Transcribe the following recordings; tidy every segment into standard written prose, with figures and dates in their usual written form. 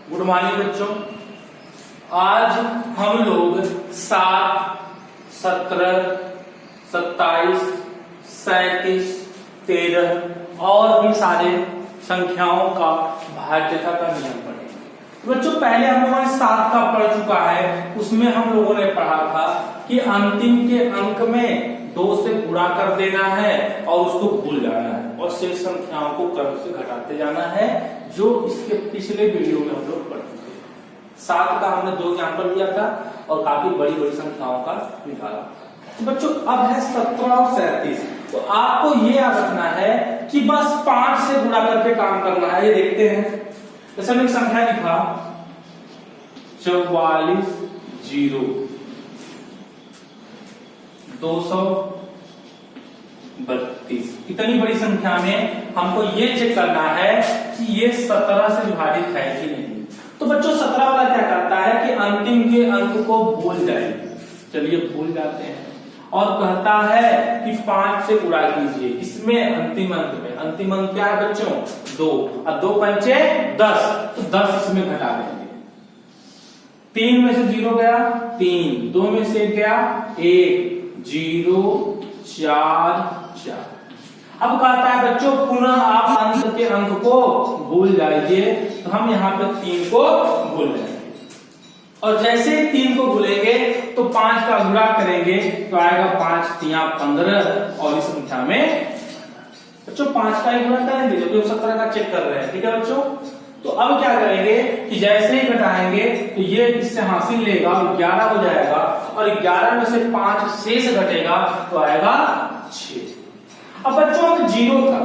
Good morning बच्चों। आज हम लोग 7, 17, 27, 37, 13 और भी सारे संख्याओं का भाज्यता का नियम पढ़ेंगे। बच्चों पहले हम लोगों ने 7 का पढ़ चुका है, उसमें हम लोगों ने पढ़ा था कि अंतिम के अंक में 2 से गुणा कर देना है और उसको भूल जाना है और शेष संख्याओं को क्रम से घटाते जाना है, जो इसके पिछले वीडियो में हम लोग पढ़ चुके हैं। 7 का हमने 2 एग्जाम्पल लिया था और काफी बड़ी बड़ी संख्याओं का निकाला। तो बच्चों अब है 17 और 37। तो आपको ये याद रखना है कि बस 5 से गुणा करके काम करना है। ये देखते हैं, जैसे हमने एक संख्या लिखा 44 0 232। इतनी बड़ी संख्या में हमको ये चेक करना है कि ये 17 से विभाजित है कि नहीं। तो बच्चों 17 वाला क्या करता है कि अंतिम के अंक को भूल जाए। चलिए भूल जाते हैं और कहता है कि 5 से गुणा कीजिए। इसमें अंतिम अंक में अंतिम अंक क्या है बच्चों? 2 और 2 पंचे 10, तो 10 इसमें घटा देंगे। 3 में से 0 गया 3, 2 में से गया 1, 0 4 4। अब कहता है बच्चों पुनः आप अंत के अंक को भूल जाइए। तो हम यहाँ पे 3 को भूल जाएंगे और जैसे 3 को भूलेंगे तो 5 का गुणा करेंगे तो आएगा 5 3 15 और इस संख्या में बच्चों 5 का ही गुणा करेंगे जो कि 17 का चेक कर रहे हैं। ठीक है बच्चों। तो अब क्या करेंगे कि जैसे ही घटाएंगे तो ये इससे हासिल लेगा और 11 हो जाएगा और 11 में से 5 शेष घटेगा तो आएगा 6। अब बच्चों में 0 था,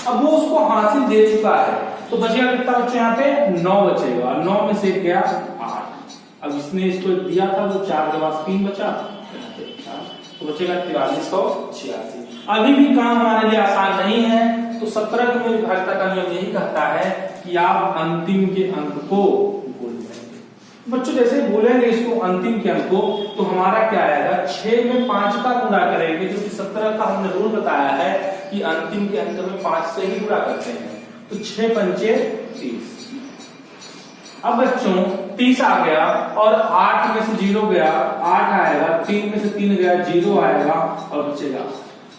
अब वो उसको हासिल दे चुका है तो बचेगा कितना बच्चों? यहाँ पे 9 बचेगा और 9 में से गया 8। अब इसने इसको दिया था वो 4 के बाद 3 बचा तो बचेगा 4386। अभी भी काम हमारे लिए आसान नहीं है। तो 17 की विभाज्यता का नियम यही कहता है कि आप अंतिम के अंक को भूल जाएंगे। बच्चों जैसे भूलेंगे इसको अंतिम के अंक को तो हमारा क्या आएगा? 6 में 5 का गुणा करेंगे क्योंकि 17 का हमने रूल बताया है कि अंतिम के अंक में 5 से ही गुणा करते हैं। तो 6 पंचे 30। अब बच्चों 30 आ गया और 8 में से 0 गया 8 आएगा, 3 में से 3 गया 0 आएगा और बचेगा।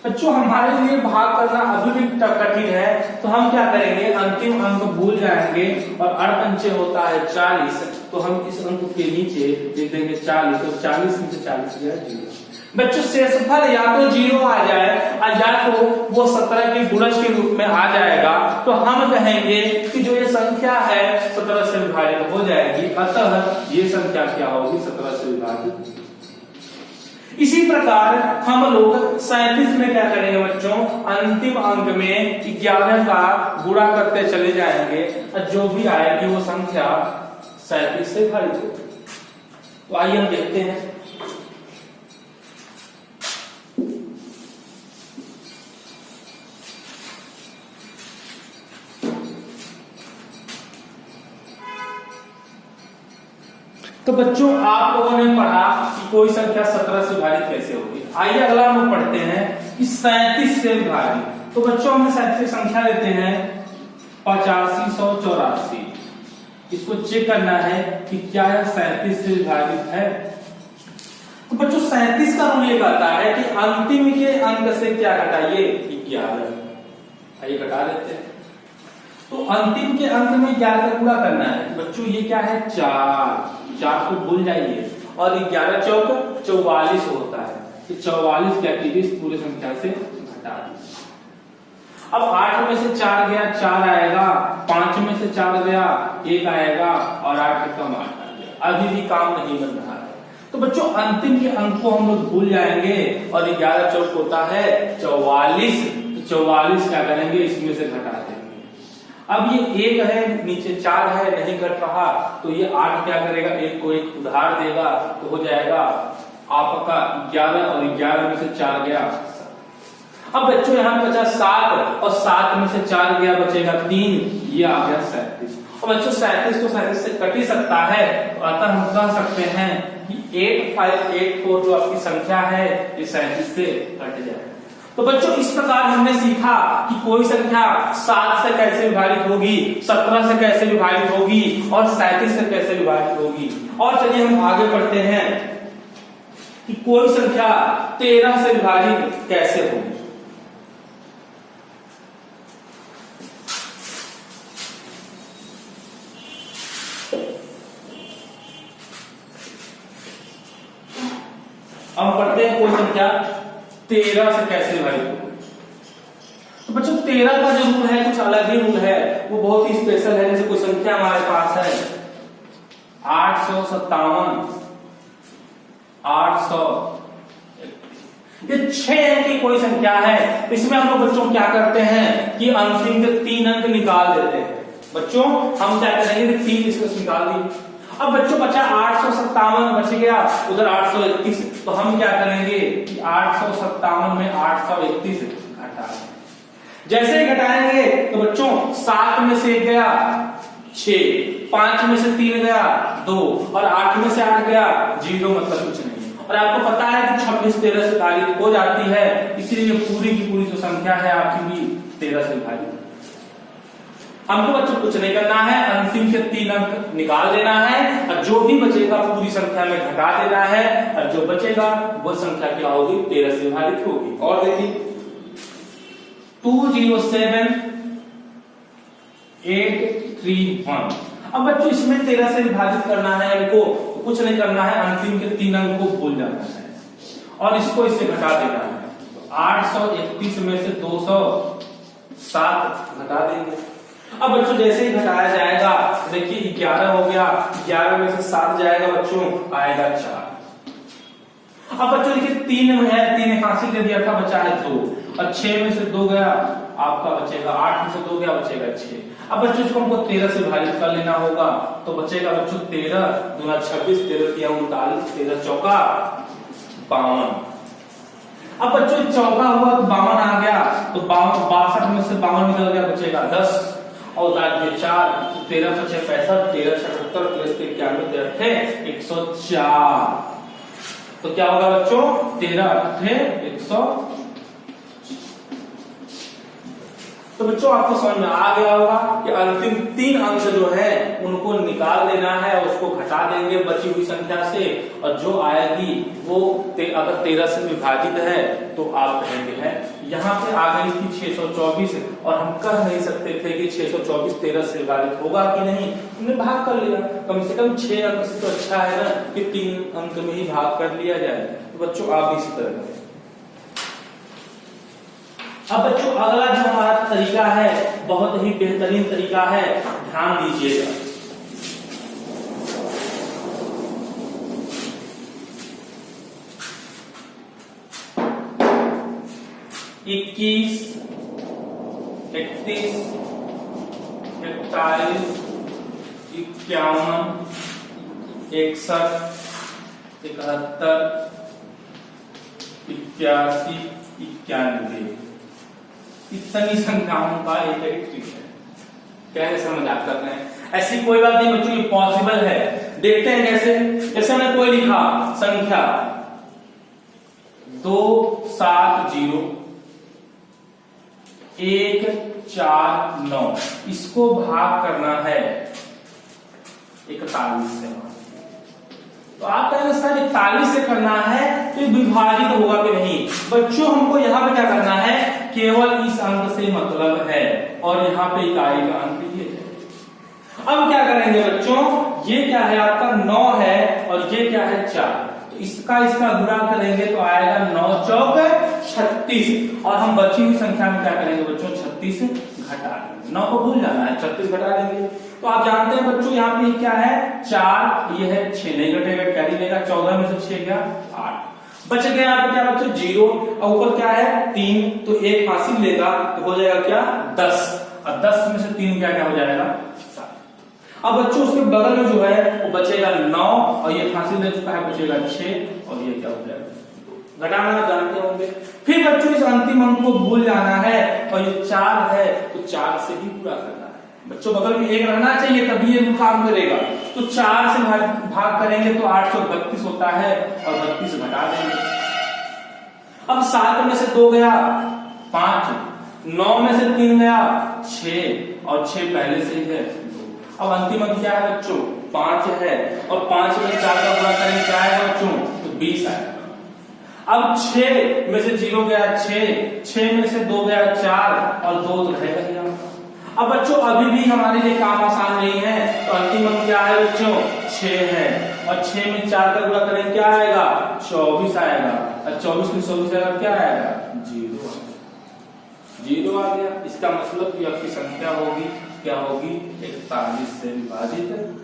बच्चों हमारे लिए भाग करना अभी भी कठिन है तो हम क्या करेंगे? अंतिम अंक भूल जाएंगे और 8 पंचे होता है 40, तो हम इस अंक के नीचे लिख देंगे 40 और 40 में से 40 गया 0। बच्चों शेषफल या तो 0 आ जाए और या तो वो 17 के गुणज के रूप में आ जाएगा तो हम कहेंगे कि जो ये संख्या है 17 से विभाजित हो जाएगी, अतः ये संख्या क्या होगी? 17 से विभाजित। इसी प्रकार हम लोग 37 में क्या करेंगे बच्चों? अंतिम अंक में 11 का गुणा करते चले जाएंगे और जो भी आएगी वो संख्या 37 से विभाजित होगी। तो आइए हम देखते हैं। तो बच्चों आप लोगों ने पढ़ा कि कोई संख्या 17 से विभाजित कैसे होगी। आइए अगला हम लोग पढ़ते हैं कि 37 से विभाजित। तो बच्चों हमने 37 संख्या लेते हैं 8584। इसको चेक करना है कि क्या यह 37 से विभाजित है। तो बच्चों 37 का रूल ये कहता है कि अंतिम के अंक से क्या घटाइए? 11। आइए घटा लेते हैं। तो अंतिम के अंक में 11 का गुणा करना है। बच्चों ये क्या है? 4 को भूल जाइए और 11 चौक 44 होता है। तो 44 क्या कीजिए? इस पूरी संख्या से घटा दीजिए। अब 8 में से 4 गया 4 आएगा, 5 में से 4 गया 1 आएगा और 8 कम 8 आ गया। अभी भी काम नहीं बन रहा है। तो बच्चों अंतिम के अंक को हम लोग भूल जाएंगे और 11 चौक होता है 44। तो 44 क्या करेंगे? इसमें से घटा देंगे। अब ये 1 है, नीचे 4 है, नहीं घट रहा तो ये 8 क्या करेगा? 1 को 1 उधार देगा तो हो जाएगा आपका 11 और 11 में से 4 गया। अब बच्चों यहाँ बचा 7 और 7 में से 4 गया बचेगा 3, ये आ गया 37। और बच्चों 37 तो 37 से कट ही सकता है, तो अतः हम कह सकते हैं कि 8584 जो आपकी संख्या है ये 37 से कट जाए। तो बच्चों इस प्रकार हमने सीखा कि कोई संख्या 7 से कैसे विभाजित होगी, 17 से कैसे विभाजित होगी और 37 से कैसे विभाजित होगी। और चलिए हम आगे बढ़ते हैं कि कोई संख्या 13 से विभाजित कैसे होगी। हम पढ़ते हैं कोई संख्या 13 से कैसे विभाजित होगी। तो बच्चों 13 का जो रूल है कुछ अलग ही रूल है, वो बहुत ही स्पेशल है। जैसे कोई संख्या हमारे पास है 857, 800, ये 6 अंक की कोई संख्या है। इसमें हम लोग बच्चों क्या करते हैं कि अंतिम के 3 अंक निकाल देते हैं। बच्चों हम क्या करेंगे, 3 इसको निकाल दिए। अब बच्चों बचा 857 बच गया, उधर 831, तो हम क्या करेंगे कि 857 में 831 घटा देंगे। जैसे ही घटाएंगे तो बच्चों 7 में से 1 गया 6, 5 में से 3 गया 2 और 8 में से 8 गया 0, मतलब कुछ नहीं। और आपको पता है कि 26 13 से विभाजित हो जाती है, इसीलिए पूरी की पूरी जो संख्या है आपकी भी 13 से विभाजित। हमको बच्चों कुछ नहीं करना है, अंतिम के 3 अंक निकाल देना है और जो भी बचेगा पूरी संख्या में घटा देना है और जो बचेगा वो संख्या क्या होगी, 13 से विभाजित होगी। और देखिए 207 831। अब बच्चों इसमें 13 से विभाजित करना है हमको, कुछ नहीं करना है, अंतिम के 3 अंक को भूल जाना है और इसको इससे घटा देना है। 831 में से 207 घटा देंगे। अब बच्चों जैसे ही घटाया जाएगा, देखिए 11 हो गया, 11 में से 7 जाएगा बच्चों, आएगा 4। अब बच्चों देखिए 3 में है, 3 81 दे दिया था, बचा है 2 और 6 में से 2 गया, आपका बचेगा 8 में से 2 गया, बचेगा 6। अब बच्चों इसको हमको 13 से विभाजित कर लेना होगा, तो बचेगा बच्चों 13 दूना 26, 13 तिया 39, 13 चौका 52। अब बच्चों चौका हुआ तो 52 आ गया, तो 62 में से 52 निकल गया, बचेगा 10 और राज्य 4, 13 पचे 65, 13 76, 13 91, 13 104। तो क्या होगा बच्चों, 13 8 100। तो बच्चों आपको समझ में आ गया होगा कि अंतिम 3 अंक जो है उनको निकाल देना है, उसको घटा देंगे बची हुई संख्या से और जो आएगी वो अगर 13 से विभाजित है तो आप कहेंगे है। यहाँ पे आ गई थी 624 और हम कह नहीं सकते थे कि 624 13 से विभाजित होगा कि नहीं, हमने भाग कर लिया। कम से कम 6 अंक से तो अच्छा है ना कि 3 अंक में ही भाग कर लिया जाए। तो बच्चों आप इसी तरह करें। अब बच्चों अगला जो हमारा तरीका है बहुत ही बेहतरीन तरीका है, ध्यान दीजिएगा। इक्कीस 31 41 51 61 71 81 91 इतनी संख्याओं का एक ट्रिक है। कैसे समझ आप कर रहे हैं, ऐसी कोई बात नहीं बच्चों, ये पॉसिबल है। देखते हैं कैसे। जैसे हमने कोई लिखा संख्या 270 149, इसको भाग करना है 41 से। तो आप कहेंगे सर 41 से करना है तो ये विभाजित होगा कि नहीं। बच्चों हमको यहाँ पे क्या करना है, केवल इस अंक से मतलब है और यहाँ पे इकाई का अंक ये है। अब क्या करेंगे बच्चों, ये क्या है आपका 9 है और ये क्या है 4, तो इसका गुणा करेंगे तो आएगा 9 चौक 36 और हम बची हुई संख्या में क्या करेंगे बच्चों 36 घटा देंगे। 9 को भूल जाना है, 36 घटा देंगे। तो आप जानते हैं बच्चों यहाँ पे क्या है 4, ये है 6 नहीं घटेगा, कैरी लेगा, 14 में से 6 गया 8, बच गया यहाँ पे क्या बच्चों 0 और ऊपर क्या है 3, तो 1 हासिल लेगा तो हो जाएगा क्या 10 और 10 में से 3 क्या हो जाएगा 7। अब बच्चों उसके बगल में जो है वो बचेगा 9 और ये हासिल ले चुका है, बचेगा 6 और ये क्या हो जाएगा, घटाना जानते होंगे। फिर बच्चों इस अंतिम अंक को भूल जाना है और ये 4 है तो 4 से ही पूरा करना है। बच्चों बगल में 1 रहना चाहिए तभी ये काम करेगा। तो 4 से भाग करेंगे तो 832 होता है और 32 घटा देंगे। अब 7 में से 2 गया 5, 9 में से 3 गया 6 और 6 पहले से ही है 2। अब अंतिम अंक क्या है बच्चों 5 है और 5 में 4 का गुणा करें क्या आएगा बच्चों तो 20 आएगा। अब 6 में से 0 गया 6 में से 2 गया 4 और 2 तो रहेगा ही यहाँ। अब बच्चों अभी भी हमारे लिए काम आसान नहीं है, तो अंतिम अंक क्या है बच्चों 6 है और 6 में 4 का गुणा करें क्या आएगा 24 आएगा और 24 में 24 आएगा क्या आएगा 0 आ गया। इसका मतलब कि आपकी संख्या होगी क्या होगी 41 से विभाजित होगी,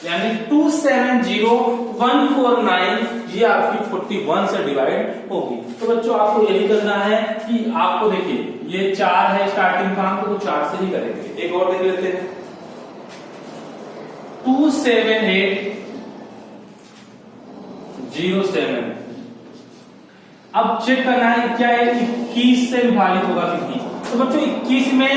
यानी 270149 ये आपकी 41 से डिवाइड होगी। तो बच्चों आपको यही करना है कि आपको देखिए ये 4 है स्टार्टिंग काम, तो 4 से ही करेंगे। एक और देख लेते हैं 27807। अब चेक करना है क्या है 21 से विभाजित होगा कितनी। तो बच्चों 21 में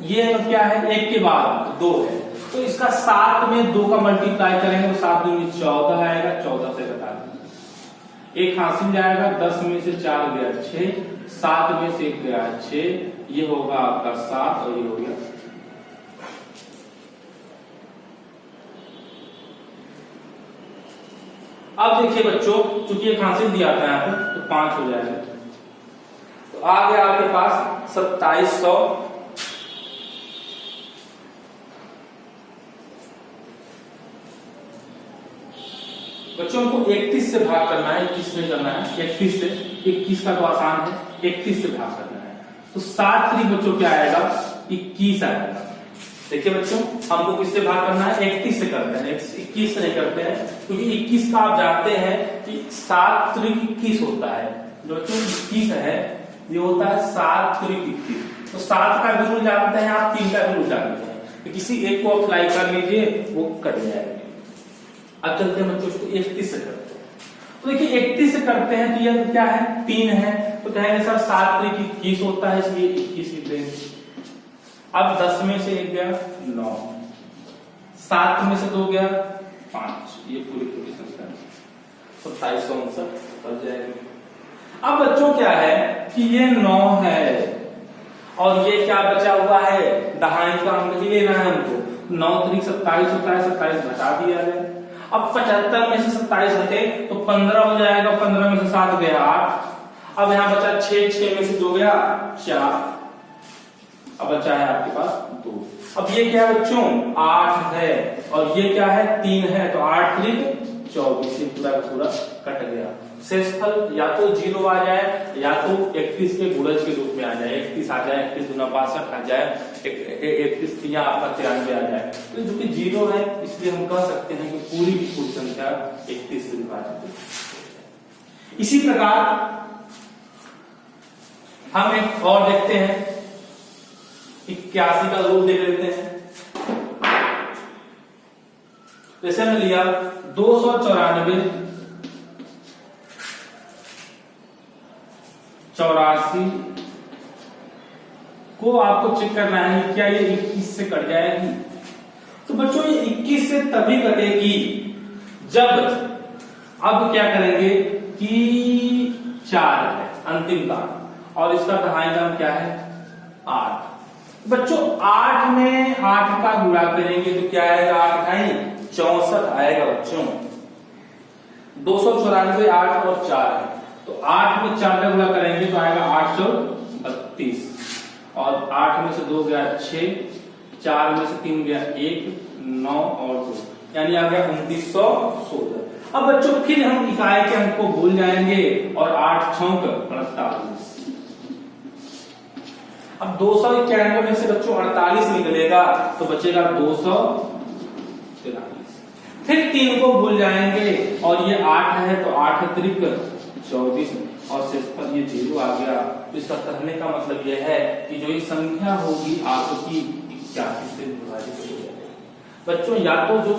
ये क्या है 1 के बाद 2 है, तो इसका 7 में 2 का मल्टीप्लाई करेंगे तो 7 दूनी 14 आएगा, 14 से घटा एक हासिल जाएगा, 10 में से 4 गया 6, 7 में से 1 गया 6, ये होगा आपका 7 और ये हो गया। अब देखिए बच्चों चूंकि एक हासिल दिया था यहाँ पे तो 5 हो जाएगा, तो आ गया आपके पास 2700। बच्चों को 31 से भाग करना है, 21 नहीं करना है, 31 से। 21 का तो आसान है, 31 से भाग करना है, तो 7 3 बच्चों क्या आएगा 21 आएगा। देखिए बच्चों हमको किससे भाग करना है 31 से करते हैं, 21 से नहीं करते हैं, क्योंकि 21 का आप जानते हैं कि 7 3 21 होता है। जो बच्चों 21 है ये होता है 7 3 21, तो 7 का भी रूल जानते हैं आप, 3 का भी रूल जानते हैं, तो किसी एक को अप्लाई कर लीजिए वो कट जाएगा। अब चलते हैं बच्चों इसको 31 से करते हैं, तो देखिए 31 से करते हैं तो ये क्या है 3 है, तो कहेंगे सर 7 3 21 होता है इसलिए 21 लिख देंगे। अब 10 में से 1 गया 9, 7 में से 2 गया 5, ये पूरी संख्या 2759 बन जाएगी। अब बच्चों क्या है कि ये 9 है और ये क्या बचा हुआ है दहाई का अंक ही लेना है हमको, 9 3 27 होता है, 27 घटा दिया है। अब 75 में से 27 हटे तो 15 हो जाएगा, 15 में से 7 गया 8, अब यहां बचा 6 में से 2 गया 4, अब बचा है आपके पास 2। अब ये क्या है बच्चों 8 है और ये क्या है 3 है, तो 8 3 24, ये पूरा कट गया। शेषफल या तो 0 आ जाए या तो 31 के गुणज के रूप में आ जाए, 31 आ जाए, 31 गुना 62 आ जाए, 31 या आपका 93 आ जाए। तो जो कि 0 है इसलिए हम कह सकते हैं कि पूरी की पूरी संख्या 31 से विभाजित है। इसी प्रकार हम एक और देखते हैं 81 का रूल देख लेते हैं। जैसे हमने लिया 294 84 को आपको चेक करना है क्या ये 21 से कट जाएगी। तो बच्चों ये 21 से तभी कटेगी जब अब क्या करेंगे कि 4 है अंतिम का और इसका दहाई दाम क्या है 8। बच्चों 8 में 8 का गुणा करेंगे तो क्या आएगा 8 ढाई 64 आएगा बच्चों। 294 8 और 4 है, तो 8 में 4 का गुणा करेंगे तो आएगा 832 और 8 में से 2 गया 6, 4 में से 3 गया 1, 9 और 2, यानी आ गया 2916। अब बच्चों फिर हम इकाई के अंक को भूल जाएंगे और 8 छौंक 48। अब 291 में से बच्चों 48 निकलेगा तो बचेगा 243। फिर 3 को भूल जाएंगे और ये 8 है तो 8 अतिरिक्त 24 और शेषफल ये 0 आ गया। तो इसका कहने का मतलब यह है कि जो ये संख्या होगी आपकी 81 से विभाजित हो जाएगी। बच्चों या तो जो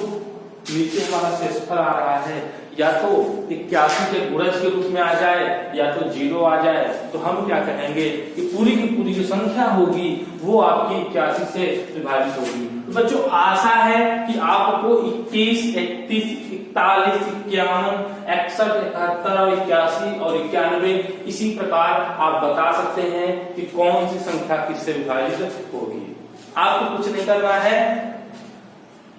नीचे हमारा शेषफल आ रहा है या तो 81 के गुणज के रूप में आ जाए या तो 0 आ जाए, तो हम क्या कहेंगे कि पूरी की पूरी जो संख्या होगी वो आपकी 81 से विभाजित होगी। तो बच्चों आशा है कि आपको 21, 31, 41, 51, 61, 71 और 81 और 91। इसी प्रकार आप बता सकते हैं कि कौन सी संख्या किससे विभाजित होगी। आपको कुछ नहीं करना है।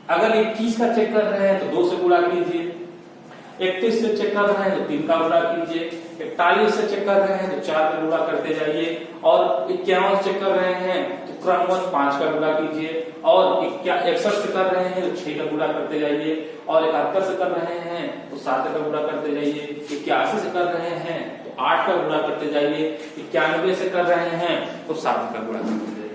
अगर 21 का चेक कर रहे हैं तो 2 से गुणा कीजिए, 31 से चेक कर रहे हैं तो 3 का गुणा कीजिए, 41 से चेक कर रहे हैं तो 4 का गुणा करते जाइए, और 51 से चेक कर रहे हैं तो क्रमवश 5 का गुणा कीजिए, और 61 से कर रहे हैं तो 6 का गुणा करते जाइए, और 71 से कर रहे हैं तो 7 का गुणा करते जाइए, 81 से कर रहे हैं तो 8 का गुणा करते जाइए, 91 से कर रहे हैं तो 7 का गुणा करते जाइए।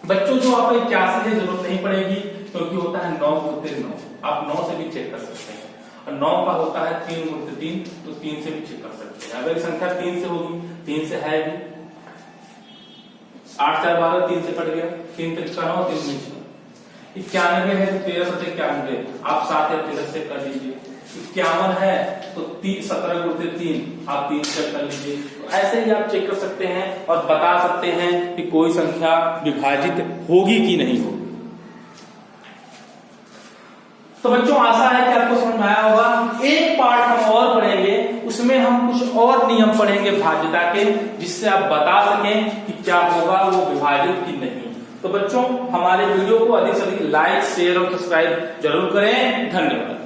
बच्चों जो आपको 81 की जरूरत नहीं पड़ेगी क्योंकि होता है 9 गुणित 9, आप 9 से भी चेक कर सकते हैं, और 9 का होता है 3 गुणित 3, तो 3 से भी चेक कर सकते हैं। अगर संख्या 3 से होगी, 3 से है भी 8 4 12, 3 से कट गया, 3 3 9 3 9 91 है तो 13 7 91, आप 7 या 13 से कर लीजिए। 51 है तो 17 गुणित 3, आप 3 से कर लीजिए। तो ऐसे ही आप चेक कर सकते हैं और बता सकते हैं कि कोई संख्या विभाजित होगी कि नहीं होगी। तो बच्चों आशा है कि आपको समझ में आया होगा। एक पार्ट हम और पढ़ेंगे, उसमें हम कुछ और नियम पढ़ेंगे भाज्यता के, जिससे आप बता सकें कि क्या होगा वो विभाजित कि नहीं। तो बच्चों हमारे वीडियो को अधिक से अधिक लाइक, शेयर और सब्सक्राइब जरूर करें। धन्यवाद।